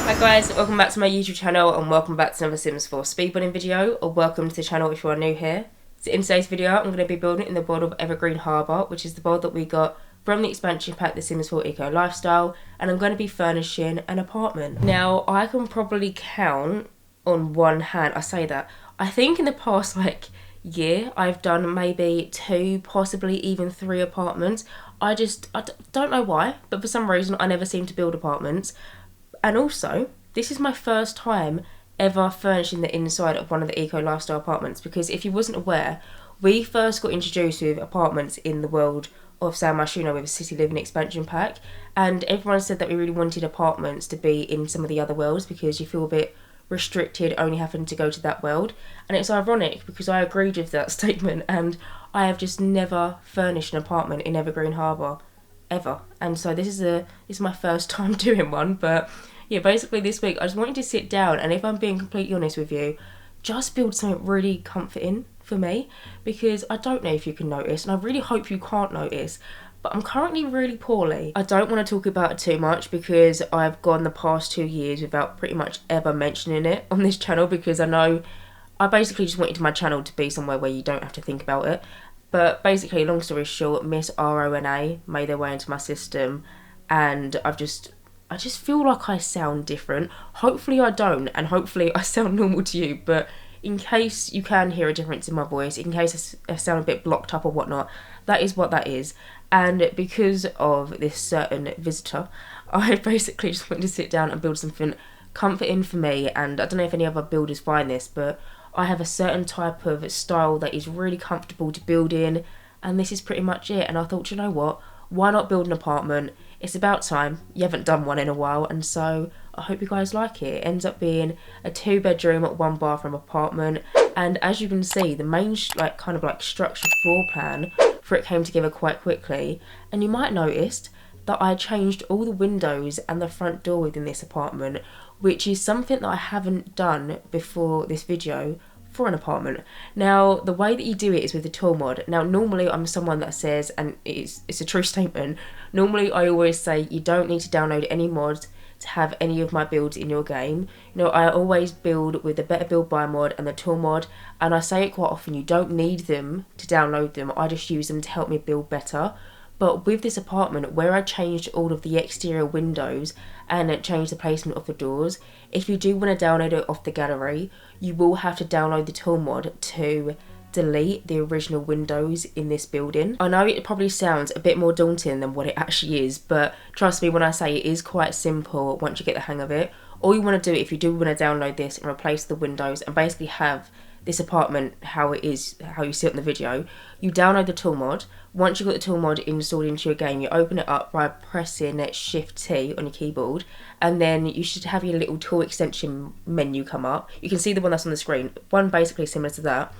Hi guys, welcome back to my YouTube channel and welcome back to another Sims 4 speedbuilding video, or welcome to the channel if you are new here. So in today's video I'm going to be building in the world of Evergreen Harbour, which is the world that we got from the expansion pack The Sims 4 Eco Lifestyle, and I'm going to be furnishing an apartment. Now I can probably count on one hand, I say that, I think in the past year I've done maybe 2, possibly even 3 apartments. I don't know why, but for some reason I never seem to build apartments. And also, this is my first time ever furnishing the inside of one of the Eco Lifestyle apartments, because if you wasn't aware, we first got introduced with apartments in the world of San Moschino with a City Living expansion pack, and everyone said that we really wanted apartments to be in some of the other worlds because you feel a bit restricted only having to go to that world. And it's ironic because I agreed with that statement, and I have just never furnished an apartment in Evergreen Harbour ever, and so this is my first time doing one. But yeah, basically this week I just wanted to sit down and, if I'm being completely honest with you, just build something really comforting for me, because I don't know if you can notice, and I really hope you can't notice, but I'm currently really poorly. I don't want to talk about it too much because I've gone the past 2 years without pretty much ever mentioning it on this channel, because I know I basically just wanted my channel to be somewhere where you don't have to think about it. But basically, long story short, Miss RONA made their way into my system, and I just feel like I sound different. Hopefully I don't, and hopefully I sound normal to you, but in case you can hear a difference in my voice, in case I sound a bit blocked up or whatnot, that is what that is. And because of this certain visitor, I basically just wanted to sit down and build something comforting for me. And I don't know if any other builders find this, but I have a certain type of style that is really comfortable to build in, and this is pretty much it. And I thought, you know what, why not build an apartment? It's about time. You haven't done one in a while, and so I hope you guys like it. It ends up being a 2-bedroom, 1-bathroom apartment, and as you can see, the main structure floor plan for it came together quite quickly. And you might notice that I changed all the windows and the front door within this apartment, which is something that I haven't done before this video for an apartment. Now, the way that you do it is with the tool mod. Now, normally I'm someone that says, and it's a true statement, normally I always say you don't need to download any mods to have any of my builds in your game. You know, I always build with the Better Build By mod and the tool mod, and I say it quite often, you don't need them to download them, I just use them to help me build better. But with this apartment, where I changed all of the exterior windows and changed the placement of the doors, if you do want to download it off the gallery, you will have to download the tool mod to delete the original windows in this building. I know it probably sounds a bit more daunting than what it actually is, but trust me when I say it is quite simple once you get the hang of it. All you want to do, if you do want to download this and replace the windows and basically have this apartment how it is, how you see it in the video, you download the tool mod. Once you've got the tool mod installed into your game, you open it up by pressing Shift T on your keyboard, and then you should have your little tool extension menu come up. You can see the one that's on the screen, one basically similar to that.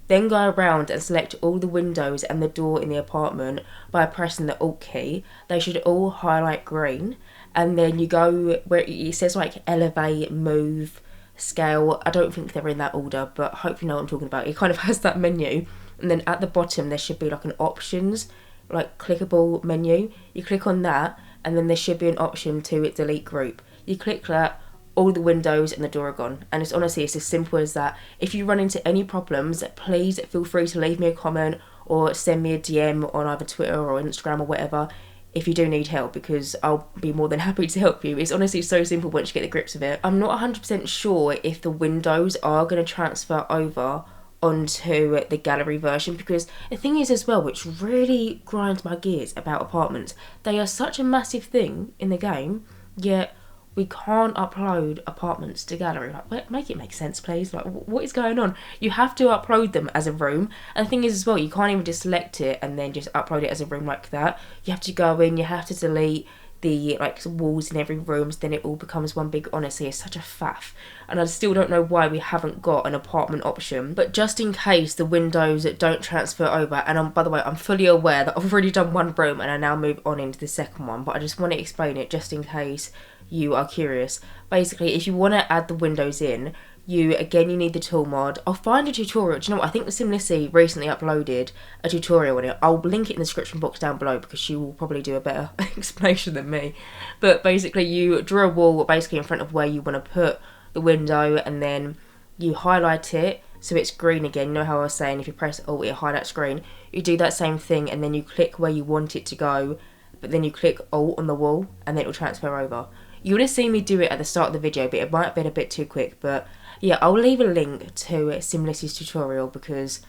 Then go around and select all the windows and the door in the apartment by pressing the Alt key. They should all highlight green, and then you go where it says elevate, move, scale. I don't think they're in that order, but hopefully you know what I'm talking about. It kind of has that menu, and then at the bottom there should be an options, clickable menu. You click on that, and then there should be an option to delete group. You click that, all the windows and the door are gone, and it's as simple as that. If you run into any problems, please feel free to leave me a comment or send me a DM on either Twitter or Instagram or whatever if you do need help, because I'll be more than happy to help you. It's honestly so simple once you get the grips of it. I'm not 100% sure if the windows are going to transfer over onto the gallery version, because the thing is as well, which really grinds my gears about apartments, they are such a massive thing in the game, yet we can't upload apartments to gallery. Make it make sense, please. What is going on? You have to upload them as a room. And the thing is as well, you can't even just select it and then just upload it as a room like that. You have to go in, you have to delete the walls in every room, so then it all becomes one big, honestly, it's such a faff. And I still don't know why we haven't got an apartment option. But just in case the windows don't transfer over, and by the way, I'm fully aware that I've already done one room and I now move on into the second one, but I just want to explain it just in case you are curious. Basically, if you want to add the windows in, you need the tool mod. I'll find a tutorial. Do you know what? I think the Simlicity recently uploaded a tutorial on it. I'll link it in the description box down below because she will probably do a better explanation than me. But basically you draw a wall basically in front of where you want to put the window, and then you highlight it so it's green again. You know how I was saying if you press Alt it highlights green? You do that same thing and then you click where you want it to go, but then you click Alt on the wall and then it will transfer over. You would have seen me do it at the start of the video, but it might have been a bit too quick. But yeah, I'll leave a link to Simlicity's tutorial because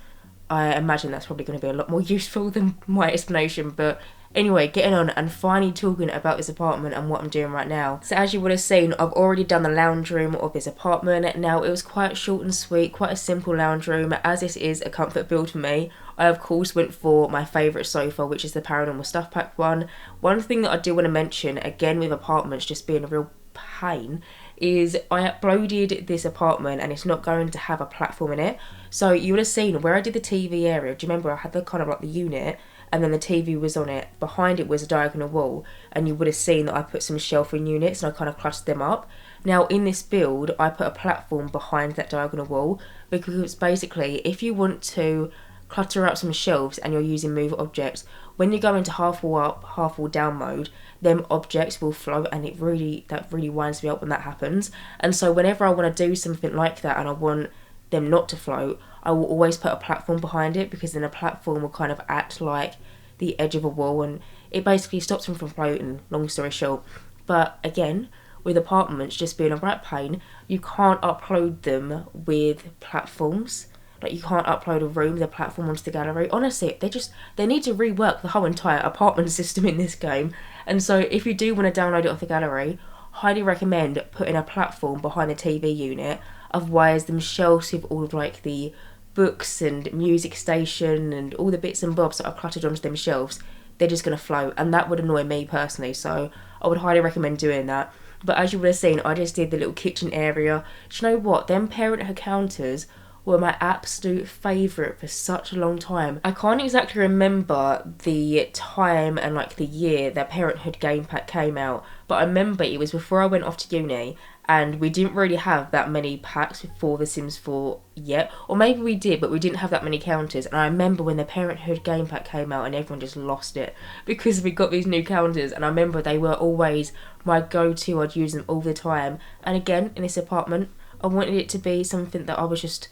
I imagine that's probably going to be a lot more useful than my explanation. But anyway, getting on and finally talking about this apartment and what I'm doing right now. So as you would have seen, I've already done the lounge room of this apartment. Now it was quite short and sweet, quite a simple lounge room, as this is a comfort build for me. I of course went for my favourite sofa, which is the Paranormal Stuff pack one. One thing that I do want to mention, again with apartments just being a real pain, is I uploaded this apartment and it's not going to have a platform in it. So you would have seen where I did the TV area, do you remember I had the kind of like the unit and then the TV was on it, behind it was a diagonal wall, and you would have seen that I put some shelving units and I kind of clustered them up. Now in this build I put a platform behind that diagonal wall because basically if you want to clutter up some shelves and you're using move objects, when you go into half wall up, half wall down mode, them objects will float, and that really winds me up when that happens. And so whenever I want to do something like that and I want them not to float, I will always put a platform behind it, because then a platform will kind of act like the edge of a wall and it basically stops them from floating, long story short. But again, with apartments just being a rat pain, you can't upload them with platforms. Like you can't upload a room with a platform onto the gallery. Honestly, they need to rework the whole entire apartment system in this game. And so if you do want to download it off the gallery, highly recommend putting a platform behind the TV unit. Otherwise, them shelves with all of like the books and music station and all the bits and bobs that are cluttered onto them shelves, they're just going to float, and that would annoy me personally. So I would highly recommend doing that. But as you would have seen, I just did the little kitchen area. Do you know what? Them Parenthood counters were my absolute favourite for such a long time. I can't exactly remember the time and like the year that Parenthood game pack came out, but I remember it was before I went off to uni, and we didn't really have that many packs for The Sims 4 yet. Or maybe we did, but we didn't have that many counters. And I remember when the Parenthood game pack came out and everyone just lost it because we got these new counters. And I remember they were always my go-to. I'd use them all the time. And again, in this apartment, I wanted it to be something that I was just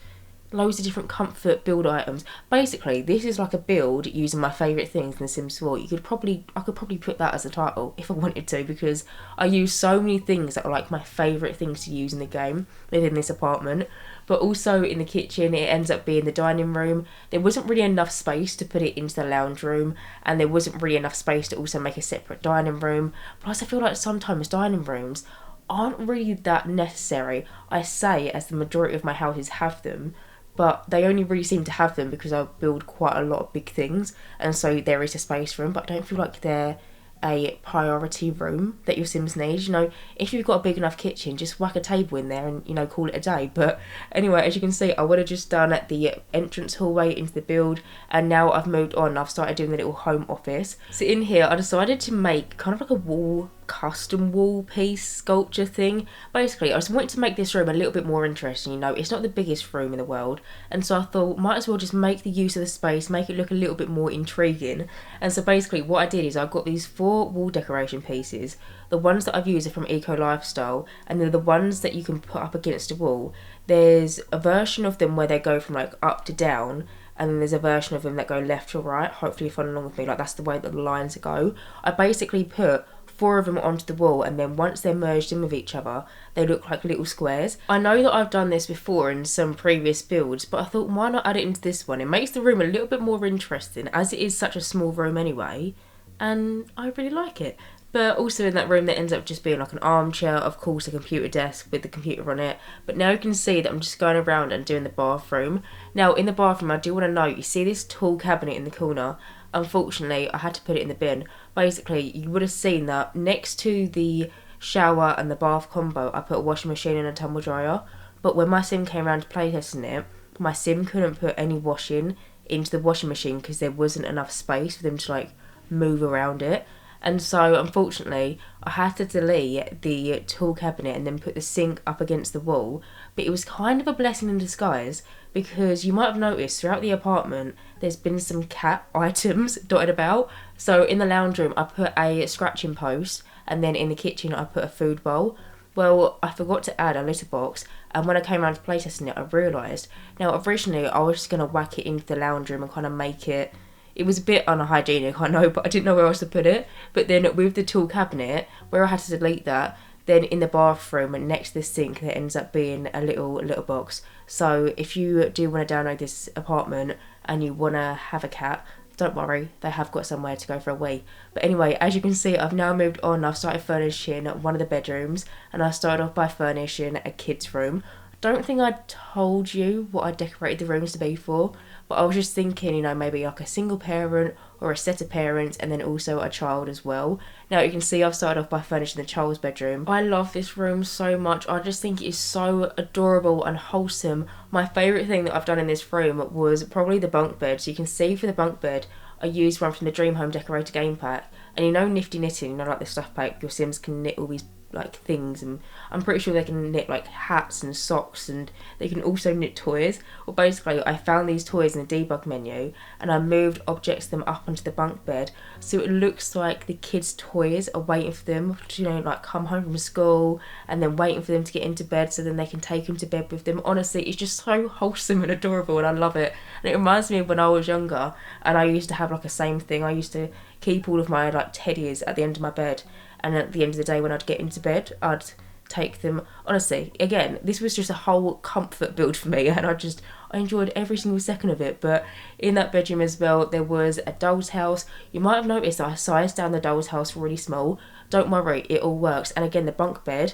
loads of different comfort build items. Basically, this is like a build using my favourite things in The Sims 4. I could probably put that as a title if I wanted to, because I use so many things that are like my favourite things to use in the game within this apartment. But also in the kitchen, it ends up being the dining room. There wasn't really enough space to put it into the lounge room, and there wasn't really enough space to also make a separate dining room. Plus I feel like sometimes dining rooms aren't really that necessary. I say as the majority of my houses have them, but they only really seem to have them because I build quite a lot of big things, and so there is a space for them, but I don't feel like they're a priority room that your Sims need. You know, if you've got a big enough kitchen, just whack a table in there and, you know, call it a day. But anyway, as you can see, I would have just done the entrance hallway into the build, and now I've moved on. I've started doing the little home office. So in here, I decided to make kind of like a custom wall piece sculpture thing. Basically, I just wanted to make this room a little bit more interesting. You know, it's not the biggest room in the world, and so I thought might as well just make the use of the space, make it look a little bit more intriguing. And so basically what I did is I got these 4 wall decoration pieces. The ones that I've used are from Eco Lifestyle, and they're the ones that you can put up against a wall. There's a version of them where they go from like up to down, and then there's a version of them that go left to right. Hopefully you follow along with me, like that's the way that the lines go. I basically put 4 of them onto the wall, and then once they're merged in with each other, they look like little squares. I know that I've done this before in some previous builds, but I thought why not add it into this one? It makes the room a little bit more interesting, as it is such a small room anyway, and I really like it. But also in that room there ends up just being like an armchair, of course a computer desk with the computer on it. But now you can see that I'm just going around and doing the bathroom. Now in the bathroom I do want to note, you see this tall cabinet in the corner? Unfortunately I had to put it in the bin. Basically you would have seen that next to the shower and the bath combo I put a washing machine and a tumble dryer. But when my sim came around to playtesting it, my sim couldn't put any washing into the washing machine because there wasn't enough space for them to like move around it. And so unfortunately I had to delete the tool cabinet and then put the sink up against the wall. But it was kind of a blessing in disguise, because you might have noticed throughout the apartment there's been some cat items dotted about. So in the lounge room I put a scratching post, and then in the kitchen I put a food bowl. Well, I forgot to add a litter box, and when I came around to playtesting it I realised. Now originally I was just going to whack it into the lounge room and kind of make it, it was a bit unhygienic, I know, but I didn't know where else to put it. But then with the tool cabinet, where I had to delete that, then in the bathroom next to the sink there ends up being a little box. So if you do want to download this apartment and you want to have a cat, don't worry, they have got somewhere to go for a wee. But anyway, as you can see, I've now moved on. I've started furnishing one of the bedrooms, and I started off by furnishing a kid's room. Don't think I told you what I decorated the rooms to be for, but I was just thinking, you know, maybe like a single parent or a set of parents, and then also a child as well. Now you can see I've started off by furnishing the child's bedroom. I love this room so much. I just think it is so adorable and wholesome. My favourite thing that I've done in this room was probably the bunk bed. So you can see for the bunk bed I used one from the Dream Home Decorator game pack. And you know Nifty knitting, you know, like the stuff pack, your Sims can knit all these like things, and I'm pretty sure they can knit like hats and socks, and they can also knit toys. Well, basically I found these toys in the debug menu and I moved objects them up onto the bunk bed, so it looks like the kids' toys are waiting for them to, you know, like come home from school, and then waiting for them to get into bed so then they can take them to bed with them. Honestly, it's just so wholesome and adorable, and I love it. And it reminds me of when I was younger and I used to have like a same thing. I used to keep all of my like teddies at the end of my bed, and at the end of the day when I'd get into bed I'd take them. Honestly, again, this was just a whole comfort build for me, and I enjoyed every single second of it. But in that bedroom as well there was a doll's house. You might have noticed that I sized down the doll's house really small. Don't worry, it all works. And again, the bunk bed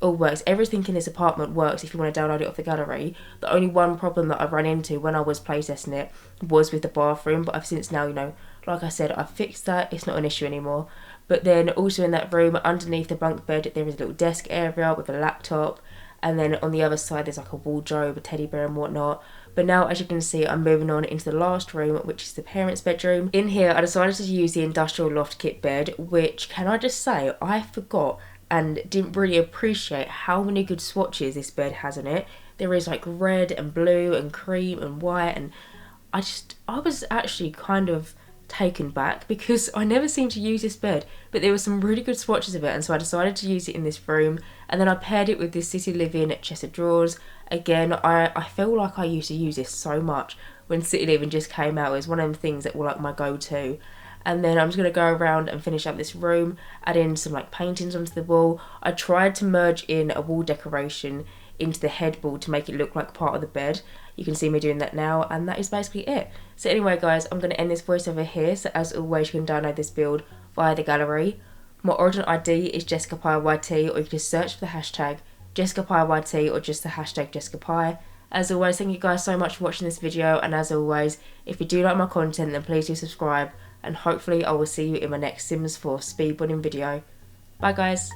all works. Everything in this apartment works if you want to download it off the gallery. The only one problem that I ran into when I was playtesting it was with the bathroom, but I've since now, you know, like I said, I've fixed that. It's not an issue anymore. But then also in that room, underneath the bunk bed, there is a little desk area with a laptop. And then on the other side, there's like a wardrobe, a teddy bear and whatnot. But now, as you can see, I'm moving on into the last room, which is the parents' bedroom. In here, I decided to use the industrial loft kit bed, which, can I just say, I forgot and didn't really appreciate how many good swatches this bed has in it. There is like red and blue and cream and white, and I was actually kind of taken back because I never seem to use this bed, but there were some really good swatches of it, and so I decided to use it in this room. And then I paired it with this City Living chest of drawers. Again, I feel like I used to use this so much when City Living just came out. It was one of them things that were like my go-to. And then I'm just going to go around and finish up this room, add in some like paintings onto the wall. I tried to merge in a wall decoration into the headboard to make it look like part of the bed. You can see me doing that now, and that is basically it. So anyway guys, I'm going to end this voiceover here. So as always, you can download this build via the gallery. My origin ID is JessicapieYT, or you can just search for the hashtag JessicapieYT or just the hashtag Jessicapie. As always, thank you guys so much for watching this video, and as always, if you do like my content then please do subscribe, and hopefully I will see you in my next Sims 4 speedrunning video. Bye guys.